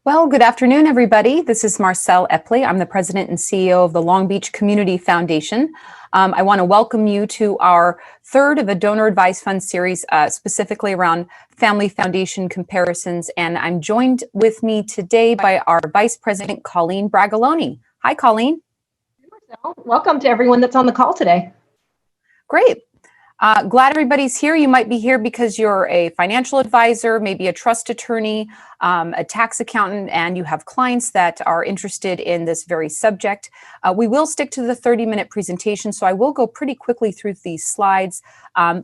Well, good afternoon, everybody. This is Marcelle Epley. I'm the president and CEO of the Long Beach Community Foundation. I want to welcome you to our third of a donor advised fund series, specifically around family foundation comparisons. And I'm joined with me today by our vice president, Colleen Bragaloni. Hi, Colleen. Welcome to everyone that's on the call today. Great. Glad everybody's here. You might be here because you're a financial advisor, maybe a trust attorney, a tax accountant, and you have clients that are interested in this very subject. We will stick to the 30-minute presentation, so I will go pretty quickly through these slides.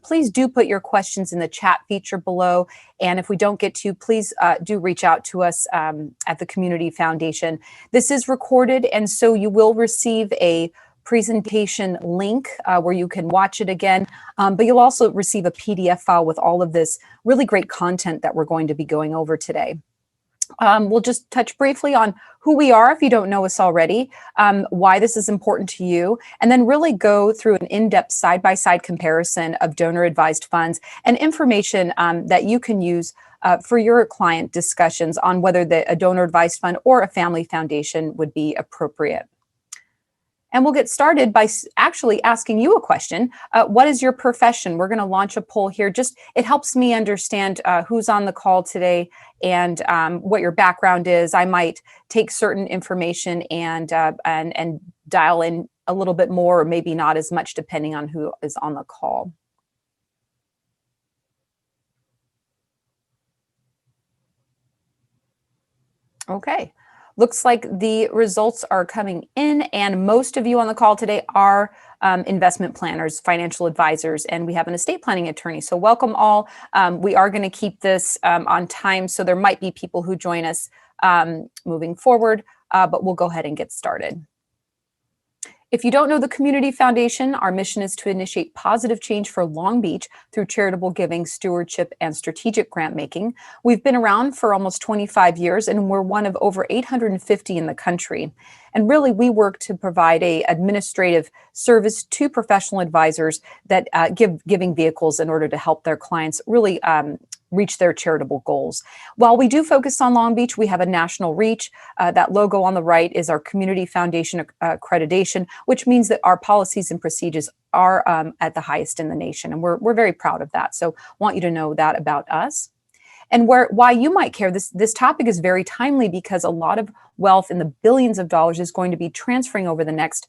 Please do put your questions in the chat feature below, and if we don't get to, please do reach out to us at the Community Foundation. This is recorded, and so you will receive a presentation link where you can watch it again, but you'll also receive a PDF file with all of this really great content that we're going to be going over today. We'll just touch briefly on who we are if you don't know us already, why this is important to you, and then really go through an in-depth side-by-side comparison of donor-advised funds and information that you can use for your client discussions on whether a donor-advised fund or a family foundation would be appropriate. And we'll get started by actually asking you a question. What is your profession? We're going to launch a poll here. It helps me understand who's on the call today and what your background is. I might take certain information and dial in a little bit more, or maybe not as much, depending on who is on the call. Okay. Looks like the results are coming in, and most of you on the call today are investment planners, financial advisors, and we have an estate planning attorney. So welcome all. We are going to keep this on time, so there might be people who join us moving forward, but we'll go ahead and get started. If you don't know the Community Foundation, our mission is to initiate positive change for Long Beach through charitable giving, stewardship, and strategic grant making. We've been around for almost 25 years, and we're one of over 850 in the country. And really, we work to provide an administrative service to professional advisors that give giving vehicles in order to help their clients really reach their charitable goals. While we do focus on Long Beach, we have a national reach. That logo on the right is our Community Foundation accreditation, which means that our policies and procedures are at the highest in the nation. And we're very proud of that. So want you to know that about us. And why you might care, this topic is very timely because a lot of wealth in the billions of dollars is going to be transferring over the next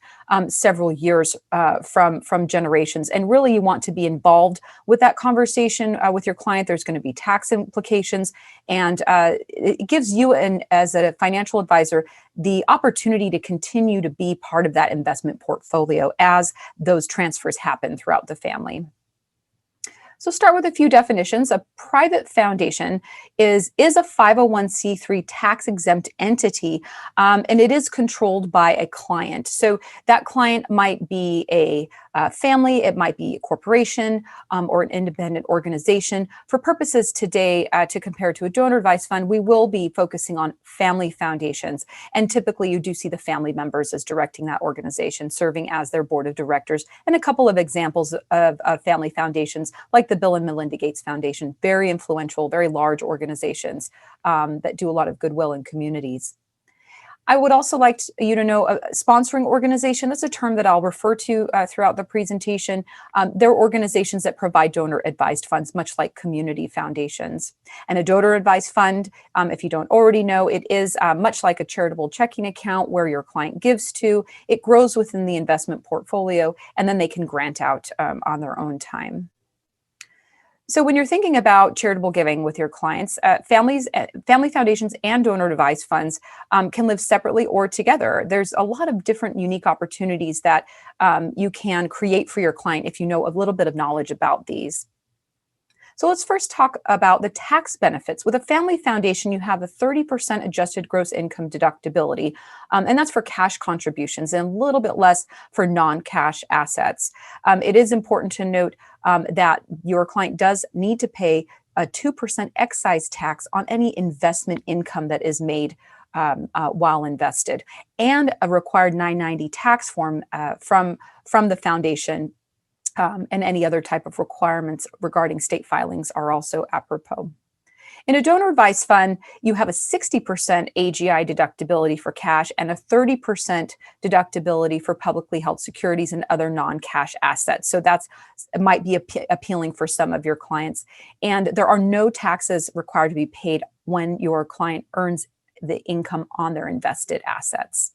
several years from generations. And really, you want to be involved with that conversation with your client. There's going to be tax implications, and it gives you, as a financial advisor, the opportunity to continue to be part of that investment portfolio as those transfers happen throughout the family. So start with a few definitions. A private foundation is a 501c3 tax-exempt entity, and it is controlled by a client. So that client might be a family, it might be a corporation, or an independent organization. For purposes today, to compare to a donor advised fund, we will be focusing on family foundations. And typically you do see the family members as directing that organization, serving as their board of directors. And a couple of examples of family foundations, like the Bill and Melinda Gates Foundation, very influential, very large organizations that do a lot of goodwill in communities. I would also like you to know a sponsoring organization. That's a term that I'll refer to throughout the presentation. They're organizations that provide donor advised funds, much like community foundations. And a donor advised fund, if you don't already know, it is much like a charitable checking account where your client gives to. It grows within the investment portfolio, and then they can grant out on their own time. So when you're thinking about charitable giving with your clients, family foundations and donor advised funds can live separately or together. There's a lot of different unique opportunities that you can create for your client if you know a little bit of knowledge about these. So let's first talk about the tax benefits. With a family foundation, you have a 30% adjusted gross income deductibility, and that's for cash contributions and a little bit less for non-cash assets. It is important to note that your client does need to pay a 2% excise tax on any investment income that is made while invested, and a required 990 tax form from the foundation. And any other type of requirements regarding state filings are also apropos. In a donor advised fund, you have a 60% AGI deductibility for cash and a 30% deductibility for publicly held securities and other non-cash assets. So it might be appealing for some of your clients. And there are no taxes required to be paid when your client earns the income on their invested assets.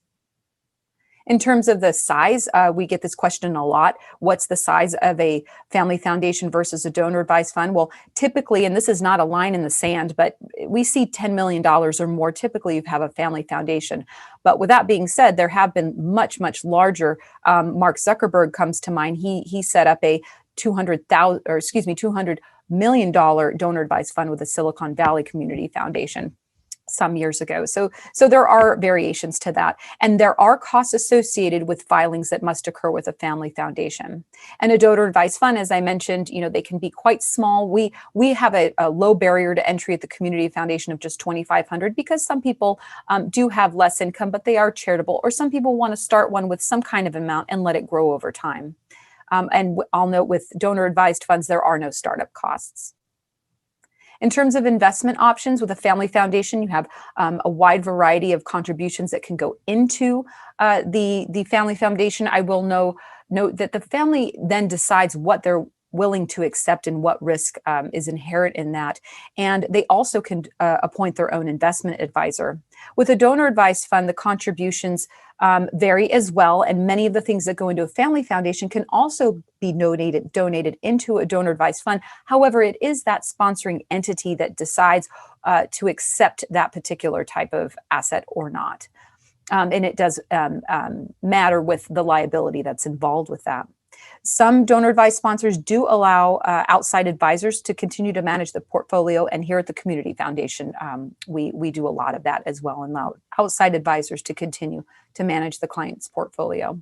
In terms of the size, we get this question a lot. What's the size of a family foundation versus a donor advised fund? Well, typically, and this is not a line in the sand, but we see $10 million or more. Typically, you have a family foundation. But with that being said, there have been much, much larger. Mark Zuckerberg comes to mind. He set up a $200 million donor advised fund with the Silicon Valley Community Foundation some years ago. So there are variations to that. And there are costs associated with filings that must occur with a family foundation. And a donor advised fund, as I mentioned, they can be quite small. We have a low barrier to entry at the Community Foundation of just $2,500 because some people do have less income, but they are charitable, or some people want to start one with some kind of amount and let it grow over time. And I'll note with donor advised funds, there are no startup costs. In terms of investment options with a family foundation, you have a wide variety of contributions that can go into the family foundation. I will note that the family then decides what they're willing to accept and what risk is inherent in that. And they also can appoint their own investment advisor. With a donor advised fund, the contributions vary as well. And many of the things that go into a family foundation can also be donated into a donor advised fund. However, it is that sponsoring entity that decides to accept that particular type of asset or not. And it does matter with the liability that's involved with that. Some donor advised sponsors do allow outside advisors to continue to manage the portfolio. And here at the Community Foundation, we do a lot of that as well and allow outside advisors to continue to manage the client's portfolio.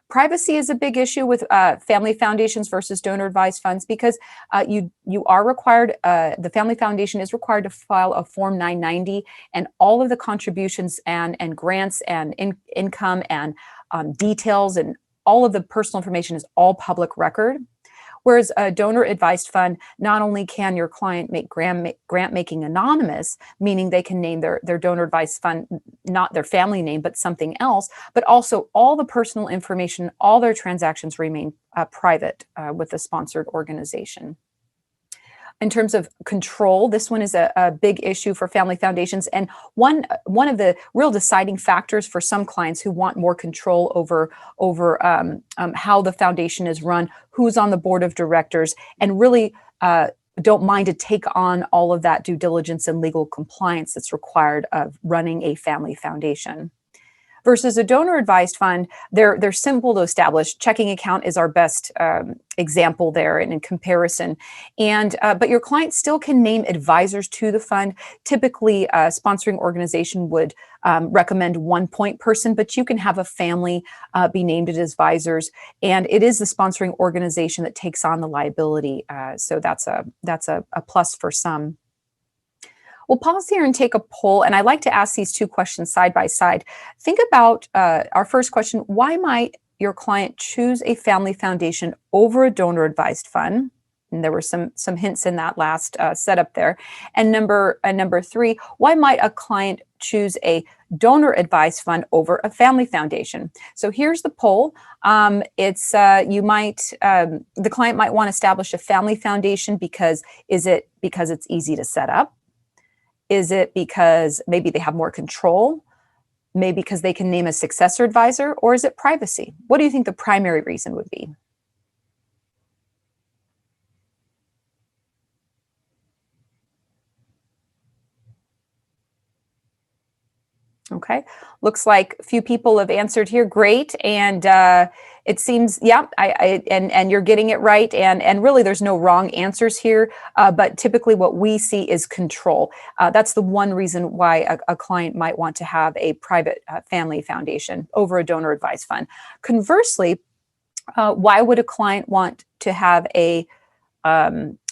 Privacy is a big issue with family foundations versus donor advised funds because you are required, the family foundation is required to file a Form 990, and all of the contributions and grants and income and details and all of the personal information is all public record. Whereas a donor advised fund, not only can your client make grant making anonymous, meaning they can name their donor advised fund, not their family name, but something else, but also all the personal information, all their transactions remain private with the sponsored organization. In terms of control, this one is a big issue for family foundations. And one of the real deciding factors for some clients who want more control over how the foundation is run, who's on the board of directors, and really don't mind to take on all of that due diligence and legal compliance that's required of running a family foundation. Versus a donor advised fund, they're simple to establish. Checking account is our best example there and in comparison. And but your client still can name advisors to the fund. Typically, a sponsoring organization would recommend one point person, but you can have a family be named as advisors. And it is the sponsoring organization that takes on the liability. So that's a plus for some. We'll pause here and take a poll, and I'd like to ask these two questions side by side. Think about our first question: why might your client choose a family foundation over a donor advised fund? And there were some hints in that last setup there. And number three: why might a client choose a donor advised fund over a family foundation? So here's the poll. The client might want to establish a family foundation because it's easy to set up? Is it because maybe they have more control? Maybe because they can name a successor advisor? Or is it privacy? What do you think the primary reason would be? Okay, looks like a few people have answered here. Great, and it seems, yeah, and you're getting it right. And really, there's no wrong answers here. But typically, what we see is control. That's the one reason why a client might want to have a private family foundation over a donor advised fund. Conversely, why would a client want to have a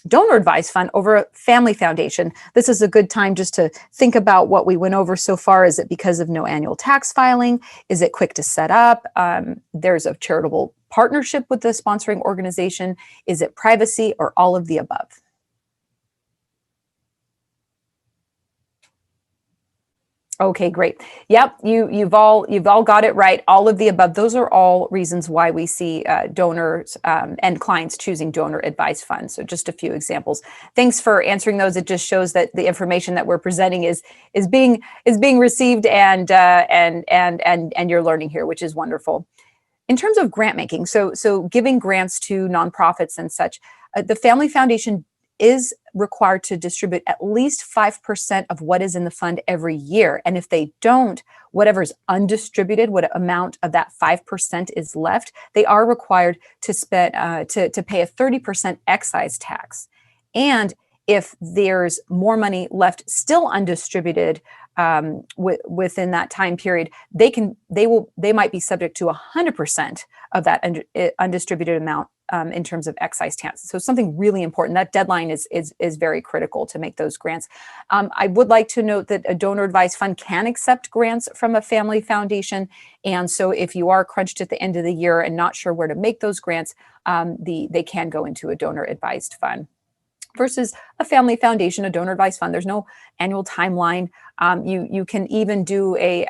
donor advised fund over a family foundation? This is a good time just to think about what we went over so far. Is it because of no annual tax filing? Is it quick to set up? There's a charitable partnership with the sponsoring organization. Is it privacy, or all of the above? Okay, great. Yep, you've all got it right. All of the above. Those are all reasons why we see donors and clients choosing donor advised funds. So just a few examples. Thanks for answering those. It just shows that the information that we're presenting is being received and you're learning here, which is wonderful. In terms of grant making, so giving grants to nonprofits and such, the Family Foundation is required to distribute at least 5% of what is in the fund every year. And if they don't, whatever is undistributed, what amount of that 5% is left, they are required to spend to pay a 30% excise tax. And if there's more money left still undistributed within that time period, they might be subject to 100% of that undistributed amount in terms of excise tax. So something really important. That deadline is very critical to make those grants. I would like to note that a donor advised fund can accept grants from a family foundation, and so if you are crunched at the end of the year and not sure where to make those grants, they can go into a donor advised fund. Versus a family foundation, a donor advised fund, there's no annual timeline. You can even do a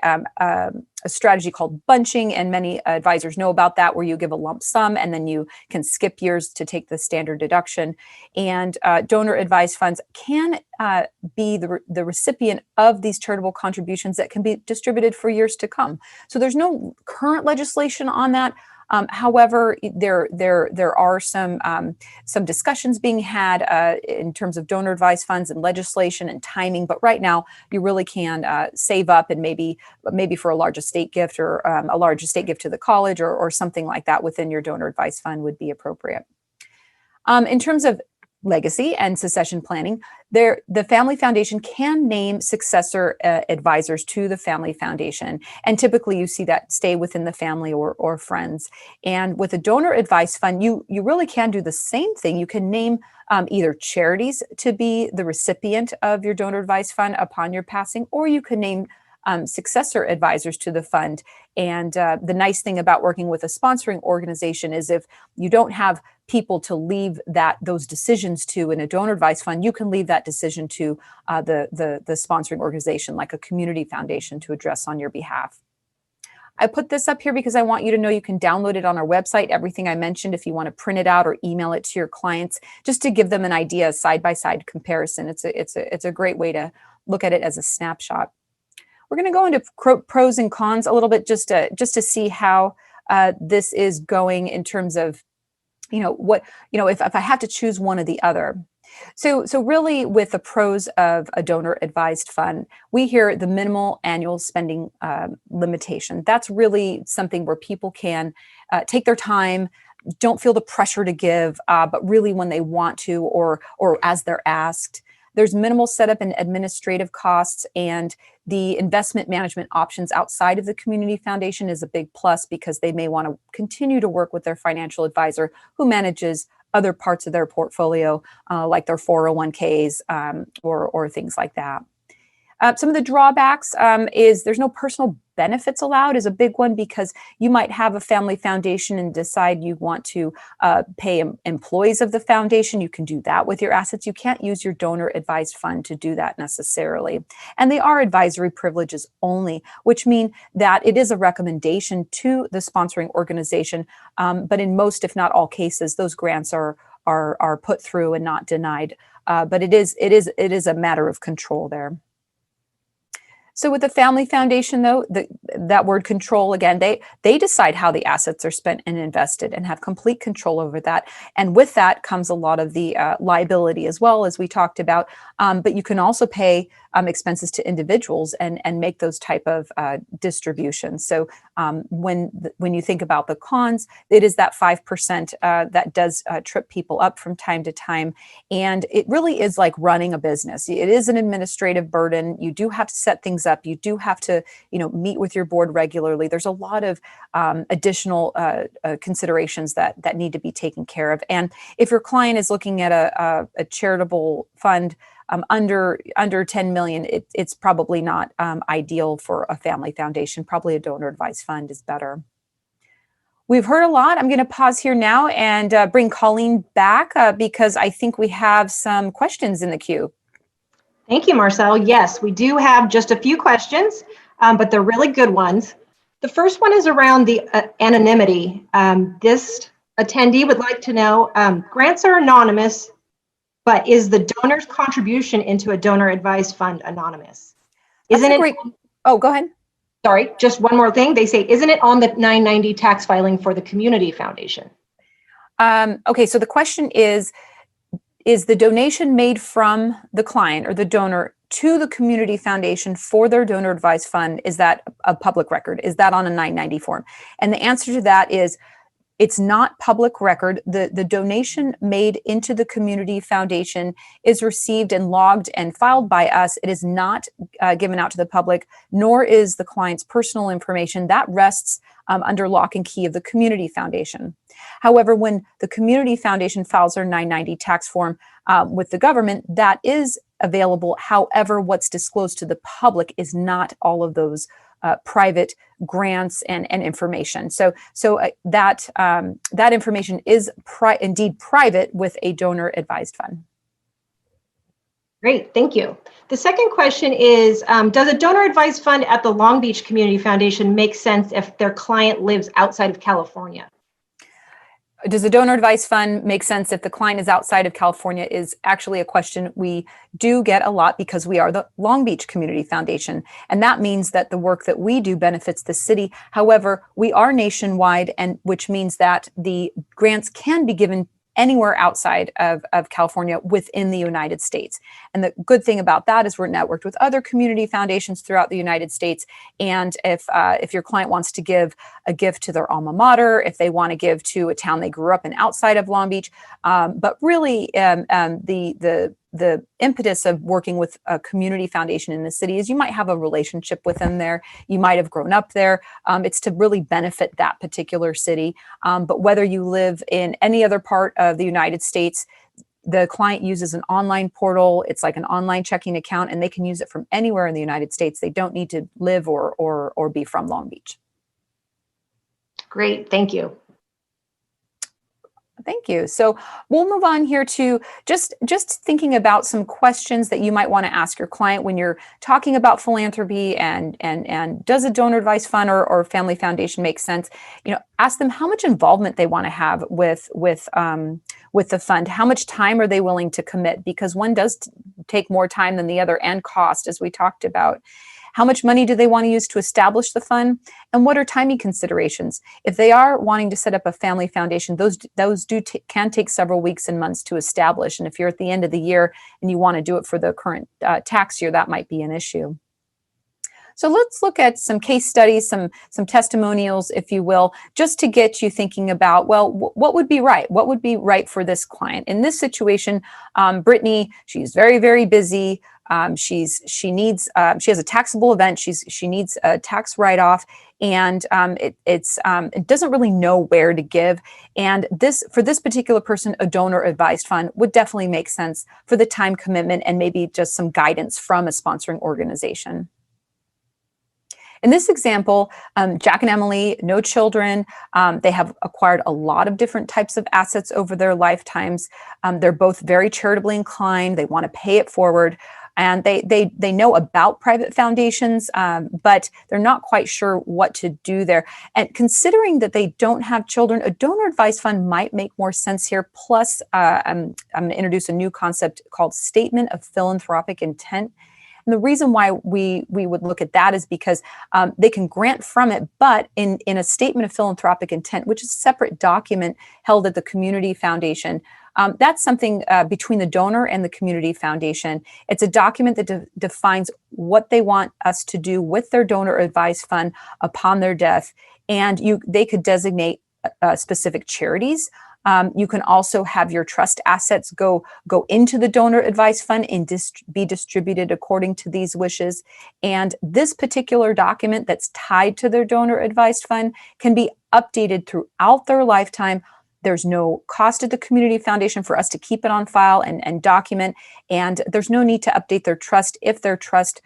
strategy called bunching, and many advisors know about that, where you give a lump sum and then you can skip years to take the standard deduction. And donor advised funds can be the recipient of these charitable contributions that can be distributed for years to come. So there's no current legislation on that. However, there are some discussions being had in terms of donor advised funds and legislation and timing. But right now, you really can save up, and maybe for a large estate gift, or a large estate gift to the college, or something like that within your donor advised fund would be appropriate. In terms of legacy and succession planning, the Family Foundation can name successor advisors to the Family Foundation, and typically you see that stay within the family or friends. And with a donor advised fund, you really can do the same thing. You can name either charities to be the recipient of your donor advised fund upon your passing, or you can name successor advisors to the fund. And the nice thing about working with a sponsoring organization is, if you don't have people to leave those decisions to in a donor advised fund, you can leave that decision to the sponsoring organization, like a community foundation, to address on your behalf. I put this up here because I want you to know you can download it on our website, everything I mentioned, if you want to print it out or email it to your clients, just to give them an idea, side-by-side comparison. It's a great way to look at it as a snapshot. We're going to go into pros and cons a little bit, just to see how this is going in terms of, if I have to choose one or the other. So really, with the pros of a donor advised fund, we hear the minimal annual spending limitation. That's really something where people can take their time, don't feel the pressure to give, but really when they want to, or as they're asked. There's minimal setup and administrative costs, and the investment management options outside of the community foundation is a big plus, because they may want to continue to work with their financial advisor who manages other parts of their portfolio, like their 401ks or things like that. Some of the drawbacks is there's no personal benefits allowed, is a big one, because you might have a family foundation and decide you want to pay employees of the foundation. You can do that with your assets. You can't use your donor advised fund to do that necessarily. And they are advisory privileges only, which mean that it is a recommendation to the sponsoring organization. But in most, if not all cases, those grants are put through and not denied. But it is a matter of control there. So with the Family Foundation, though, that word control, again, they decide how the assets are spent and invested, and have complete control over that. And with that comes a lot of the liability as well, as we talked about. But you can also pay expenses to individuals and make those type of distributions. So when you think about the cons, it is that 5% that does trip people up from time to time. And it really is like running a business. It is an administrative burden. You do have to set things up. You do have to, meet with your board regularly. There's a lot of additional considerations that need to be taken care of. And if your client is looking at a charitable fund under 10 million, it's probably not ideal for a family foundation. Probably a donor advised fund is better. We've heard a lot. I'm going to pause here now and bring Colleen back because I think we have some questions in the queue. Thank you, Marcelle. Yes, we do have just a few questions, but they're really good ones. The first one is around the anonymity. This attendee would like to know, grants are anonymous, but is the donor's contribution into a donor advised fund anonymous? That's a great, oh, go ahead. Sorry, just one more thing. They say, isn't it on the 990 tax filing for the community foundation? Okay, so the question is the donation made from the client or the donor to the community foundation for their donor advised fund, is that a public record? Is that on a 990 form? And the answer to that is it's not public record. The donation made into the community foundation is received and logged and filed by us. It is not given out to the public, nor is the client's personal information. That rests under lock and key of the community foundation. However, when the community foundation files their 990 tax form with the government, that is available. However, what's disclosed to the public is not all of those private grants and information. So that information is indeed private with a donor advised fund. Great, thank you. The second question is, does a donor advised fund at the Long Beach Community Foundation make sense if their client lives outside of California? Does a donor advised fund make sense if the client is outside of California is actually a question we do get a lot because we are the Long Beach Community Foundation. And that means that the work that we do benefits the city. However, we are nationwide, and which means that the grants can be given anywhere outside of California within the United States. And the good thing about that is we're networked with other community foundations throughout the United States. And if your client wants to give a gift to their alma mater, if they want to give to a town they grew up in outside of Long Beach, but really the impetus of working with a community foundation in the city is you might have a relationship with them there. You might have grown up there. It's to really benefit that particular city. But whether you live in any other part of the United States, the client uses an online portal. It's like an online checking account, and they can use it from anywhere in the United States. They don't need to live or be from Long Beach. Great, thank you. Thank you. So we'll move on here to just thinking about some questions that you might want to ask your client when you're talking about philanthropy and does a donor advised fund or family foundation make sense? Ask them how much involvement they want to have with the fund. How much time are they willing to commit? Because one does take more time than the other, and cost, as we talked about. How much money do they want to use to establish the fund? And what are timing considerations? If they are wanting to set up a family foundation, those can take several weeks and months to establish. And if you're at the end of the year and you want to do it for the current tax year, that might be an issue. So let's look at some case studies, some testimonials, if you will, just to get you thinking about, well, what would be right? What would be right for this client? In this situation, Brittany, she's very, very busy. She has a taxable event. She needs a tax write-off, and it doesn't really know where to give. And for this particular person, a donor advised fund would definitely make sense for the time commitment and maybe just some guidance from a sponsoring organization. In this example, Jack and Emily, no children. They have acquired a lot of different types of assets over their lifetimes. They're both very charitably inclined. They want to pay it forward. And they know about private foundations, but they're not quite sure what to do there. And considering that they don't have children, a donor advised fund might make more sense here. Plus, I'm going to introduce a new concept called statement of philanthropic intent. And the reason why we would look at that is because they can grant from it, but in a statement of philanthropic intent, which is a separate document held at the community foundation, that's something between the donor and the community foundation. It's a document that defines what they want us to do with their donor advised fund upon their death. And they could designate specific charities. You can also have your trust assets go into the donor advised fund and be distributed according to these wishes. And this particular document that's tied to their donor advised fund can be updated throughout their lifetime. There's no cost to the community foundation for us to keep it on file and document. And there's no need to update their trust if their trust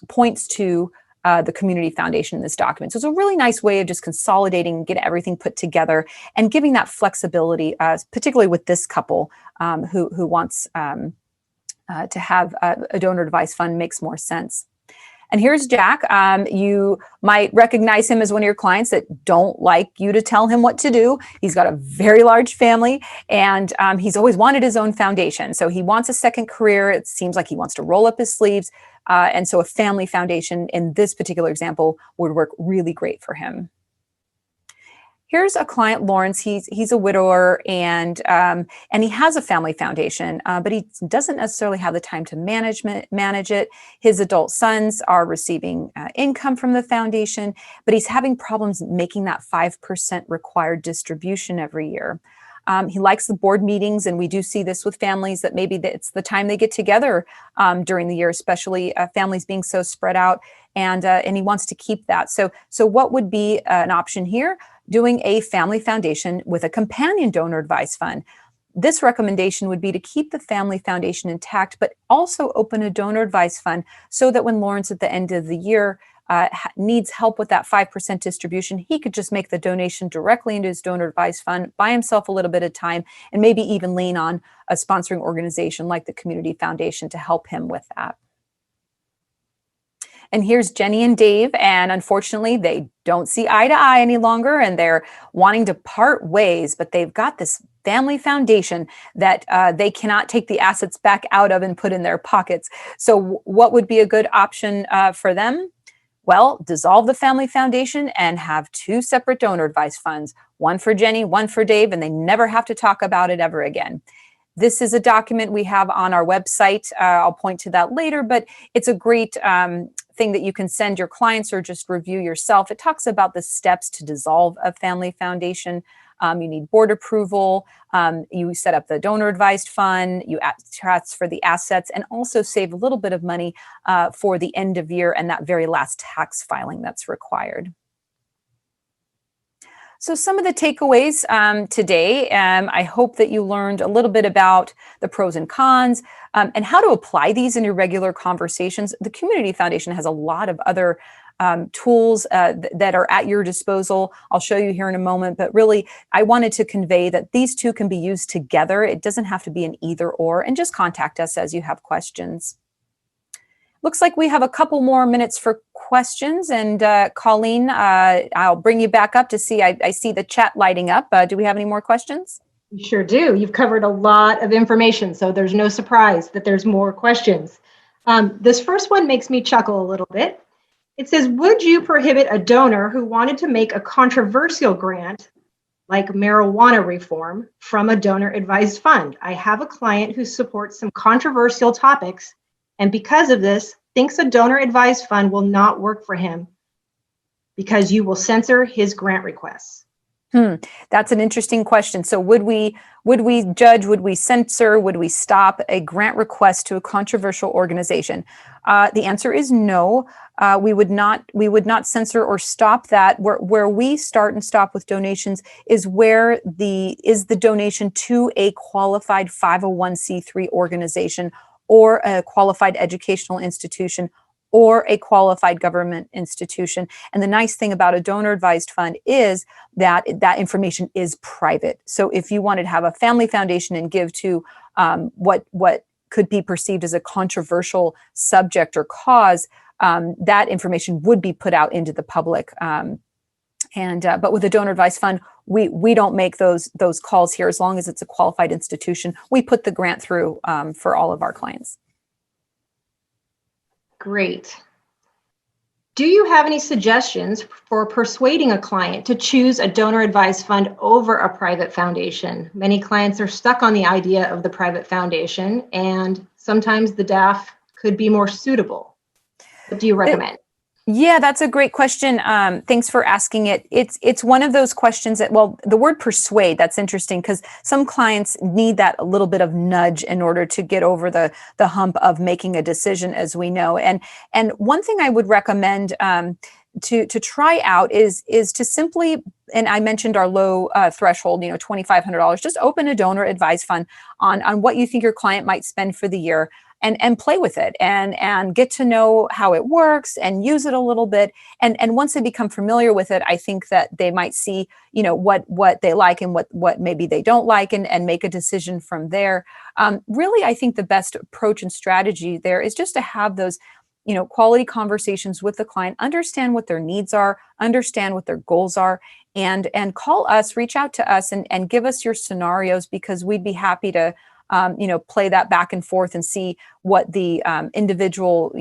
points to the community foundation in this document. So it's a really nice way of just consolidating, get everything put together, and giving that flexibility, particularly with this couple who wants to have a donor advised fund makes more sense. And here's Jack. You might recognize him as one of your clients that don't like you to tell him what to do. He's got a very large family, and he's always wanted his own foundation. So he wants a second career. It seems like he wants to roll up his sleeves. And so a family foundation in this particular example would work really great for him. Here's a client, Lawrence. He's a widower, and he has a family foundation, but he doesn't necessarily have the time to manage it. His adult sons are receiving income from the foundation, but he's having problems making that 5% required distribution every year. He likes the board meetings, and we do see this with families that maybe it's the time they get together during the year, especially families being so spread out, and he wants to keep that. So what would be an option here? Doing a family foundation with a companion donor advised fund. This recommendation would be to keep the family foundation intact, but also open a donor advised fund so that when Lawrence at the end of the year needs help with that 5% distribution, he could just make the donation directly into his donor advised fund, buy himself a little bit of time, and maybe even lean on a sponsoring organization like the Community Foundation to help him with that. And here's Jenny and Dave, and unfortunately, they don't see eye to eye any longer, and they're wanting to part ways, but they've got this family foundation that they cannot take the assets back out of and put in their pockets. So what would be a good option for them? Well, dissolve the family foundation and have two separate donor advised funds, one for Jenny, one for Dave, and they never have to talk about it ever again. This is a document we have on our website. I'll point to that later, but it's a great thing that you can send your clients or just review yourself. It talks about the steps to dissolve a family foundation. You need board approval. You set up the donor advised fund. You transfer the assets and also save a little bit of money for the end of year and that very last tax filing that's required. So some of the takeaways today, I hope that you learned a little bit about the pros and cons and how to apply these in your regular conversations. The Community Foundation has a lot of other tools that are at your disposal. I'll show you here in a moment, but really I wanted to convey that these two can be used together. It doesn't have to be an either or, and just contact us as you have questions. Looks like we have a couple more minutes for questions. And Colleen, I'll bring you back up to see, I see the chat lighting up. Do we have any more questions? We sure do. You've covered a lot of information, so there's no surprise that there's more questions. This first one makes me chuckle a little bit. It says, would you prohibit a donor who wanted to make a controversial grant like marijuana reform from a donor advised fund? I have a client who supports some controversial topics, and because of this, thinks a donor advised fund will not work for him because you will censor his grant requests. That's an interesting question. So would we judge, would we censor, would we stop a grant request to a controversial organization? The answer is no. We would not censor or stop that. Where we start and stop with donations is where the donation to a qualified 501c3 organization or a qualified educational institution or a qualified government institution. And the nice thing about a donor advised fund is that that information is private. So if you wanted to have a family foundation and give to what could be perceived as a controversial subject or cause, that information would be put out into the public. But with a donor advised fund, we don't make those calls here. As long as it's a qualified institution, we put the grant through for all of our clients. Great. Do you have any suggestions for persuading a client to choose a donor advised fund over a private foundation? Many clients are stuck on the idea of the private foundation, and sometimes the DAF could be more suitable. What do you recommend? Yeah, that's a great question. Thanks for asking it. It's one of those questions that, well, the word persuade, that's interesting because some clients need that a little bit of nudge in order to get over the hump of making a decision, as we know. And one thing I would recommend to try out is to simply, and I mentioned our low threshold, $2,500, just open a donor advised fund on what you think your client might spend for the year. and play with it and get to know how it works and use it a little bit. And once they become familiar with it, I think that they might see, what they like and what maybe they don't like, and make a decision from there. Really, I think the best approach and strategy there is just to have those, quality conversations with the client, understand what their needs are, understand what their goals are, and call us, reach out to us, and give us your scenarios, because we'd be happy to play that back and forth and see what the individual,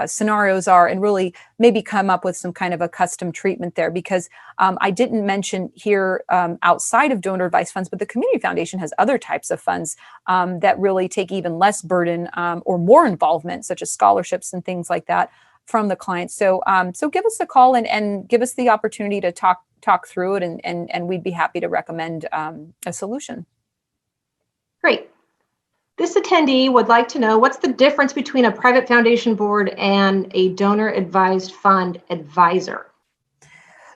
scenarios are, and really maybe come up with some kind of a custom treatment there. Because I didn't mention here, outside of donor advised funds, but the Community Foundation has other types of funds that really take even less burden or more involvement, such as scholarships and things like that from the client. So give us a call and give us the opportunity to talk through it, and we'd be happy to recommend a solution. Great. This attendee would like to know, what's the difference between a private foundation board and a donor advised fund advisor?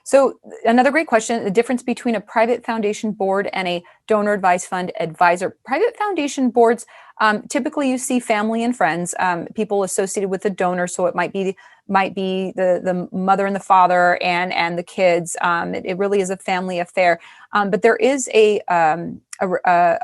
So another great question, the difference between a private foundation board and a donor advised fund advisor. Private foundation boards, typically you see family and friends, people associated with the donor. So it might be the mother and the father and the kids. It really is a family affair. But there is a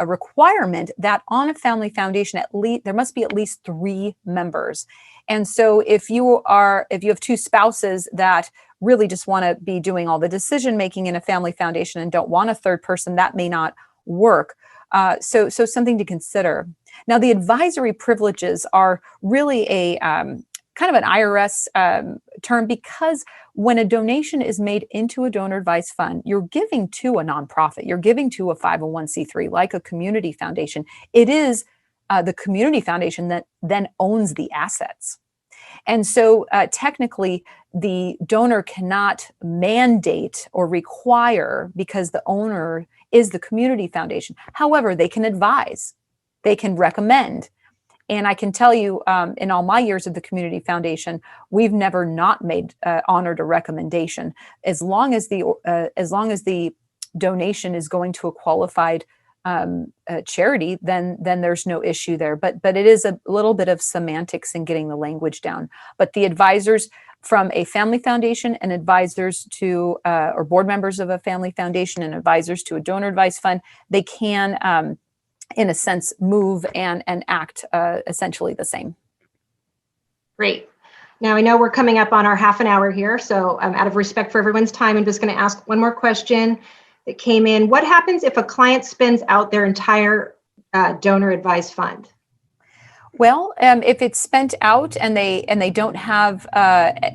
requirement that on a family foundation, there must be at least 3 members. And so if you have 2 spouses that really just want to be doing all the decision making in a family foundation and don't want a third person, that may not work. So something to consider. Now, the advisory privileges are really a kind of an IRS term, because when a donation is made into a donor advised fund, you're giving to a nonprofit, you're giving to a 501c3, like a community foundation. It is the community foundation that then owns the assets. And so technically, the donor cannot mandate or require, because the owner is the community foundation. However, they can advise, they can recommend. And I can tell you, in all my years of the community foundation, we've never not made honored a recommendation, as long as the donation is going to a qualified charity, then there's no issue there. But it is a little bit of semantics in getting the language down. But the advisors from a family foundation and advisors to or board members of a family foundation and advisors to a donor advised fund, they can, in a sense, move and act essentially the same. Great. Now, I know we're coming up on our half an hour here, so out of respect for everyone's time, I'm just going to ask one more question that came in. What happens if a client spends out their entire donor advised fund? Well, if it's spent out and they don't have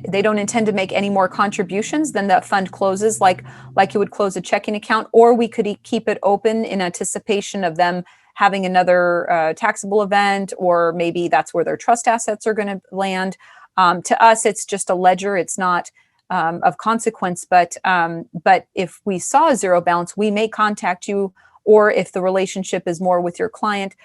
they don't intend to make any more contributions, then the fund closes like you would close a checking account, or we could keep it open in anticipation of them having another taxable event, or maybe that's where their trust assets are going to land. To us, it's just a ledger. It's not of consequence, but if we saw a zero balance, we may contact you, or if the relationship is more with your client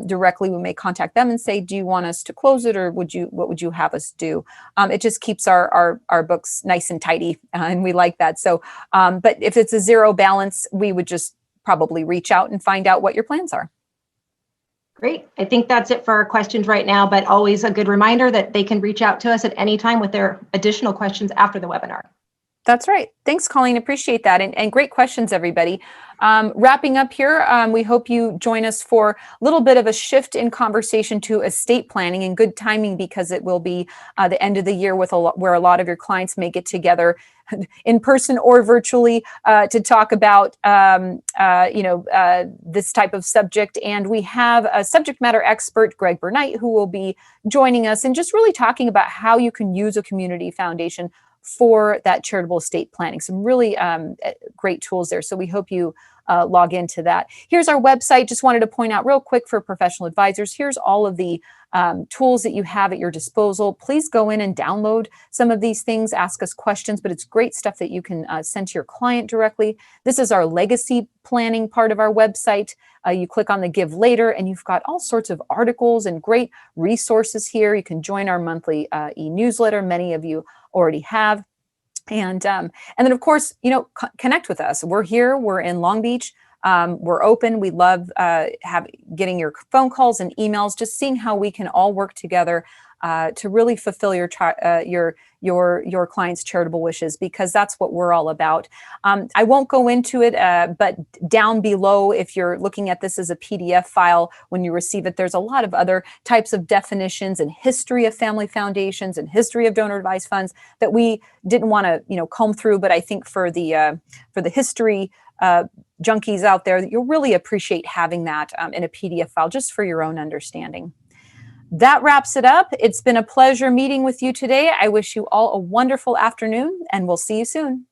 directly, we may contact them and say, do you want us to close it, or what would you have us do? It just keeps our books nice and tidy, and we like that. So, but if it's a zero balance, we would just probably reach out and find out what your plans are. Great. I think that's it for our questions right now, but always a good reminder that they can reach out to us at any time with their additional questions after the webinar. That's right. Thanks, Colleen. Appreciate that. And great questions, everybody. Wrapping up here, we hope you join us for a little bit of a shift in conversation to estate planning, and good timing, because it will be the end of the year where a lot of your clients may get together in person or virtually to talk about this type of subject. And we have a subject matter expert, Greg Bernight, who will be joining us and just really talking about how you can use a community foundation for that charitable estate planning. Some really great tools there. So we hope you log into that. Here's our website. Just wanted to point out real quick for professional advisors, here's all of the tools that you have at your disposal. Please go in and download some of these things, ask us questions, but it's great stuff that you can send to your client directly. This is our legacy planning part of our website. You click on the Give Later, and you've got all sorts of articles and great resources here. You can join our monthly e-newsletter. Many of you already have. And then, of course, connect with us. We're here. We're in Long Beach. We're open. We love getting your phone calls and emails, just seeing how we can all work together to really fulfill your clients' charitable wishes, because that's what we're all about. I won't go into it, but down below, if you're looking at this as a PDF file, when you receive it, there's a lot of other types of definitions and history of family foundations and history of donor advised funds that we didn't want to, comb through. But I think for the history junkies out there, you'll really appreciate having that in a PDF file just for your own understanding. That wraps it up. It's been a pleasure meeting with you today. I wish you all a wonderful afternoon, and we'll see you soon.